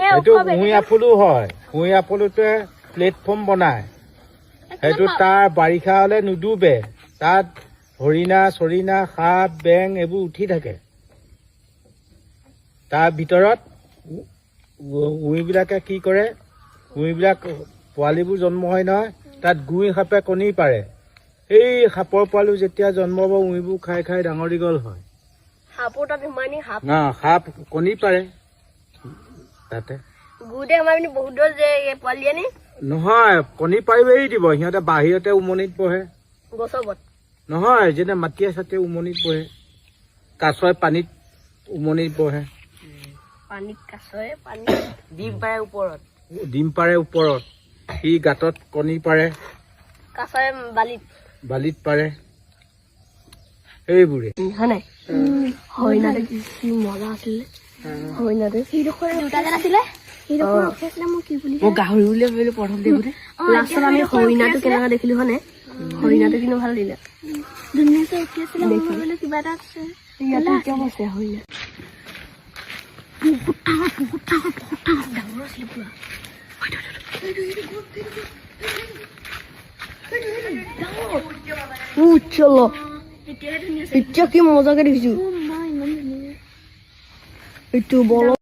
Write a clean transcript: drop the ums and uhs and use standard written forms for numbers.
এইটো কুঁহিয়া ফুলো হয় কুঁহিয়া ফুলোতে প্লেটফৰ্ম বনায় সেইটো তাৰ বাৰিষা হলে নুডুবে তাত হৰিণা চৰিণা সাপ বেং এইবোৰ উঠি থাকে তাৰ ভিতৰত উইবিলাকে কি কৰে উইবিলাক পোৱালিবোৰ জন্ম হয় নহয় তাত গুই সাপে কণী পাৰে এই সাপৰ পোৱালি যেতিয়া জন্ম হ'ব উইবোৰ খাই খাই ডাঙৰ দীঘল হয় সাপৰ তাত ইমানেই সাপ সাপ কণী পাৰে তাতে গুদে আমাৰ পিনে বহুত দূৰ যে পোৱালি আনি নহয় কণী পাৰিব এৰি দিব সিহঁতে বাহিৰতে উমনিত বহে গছৰ ওপৰত নহয় যেনে মাটিয়ে চাটিয়ে উমনিত বহে কাছই পানীত উমনিত বহে পানীত কাছয়ে পানী ডিম পাৰে ওপৰত সি গাঁতত কণী পাৰে কাছয়ে বালিত পাৰে সেইবোৰে হয়নে হৰিণাটো কি মজা আছিলে হৰিণাটো গাহৰি বুলি ভাবিলো প্ৰথম দেখোঁতে লাষ্টত আমি হৰিণাটো কেনেকৈ দেখিলো হয়নে হৰিণাটো কিন্তু ভাল দিলে কিবা এটা আছে ইয়াতে এতিয়াও আছে হৰিণা ডাঙৰ আছিলে পুৰা চলো এতিয়া কি মজাকে দেখিছো এইটো বল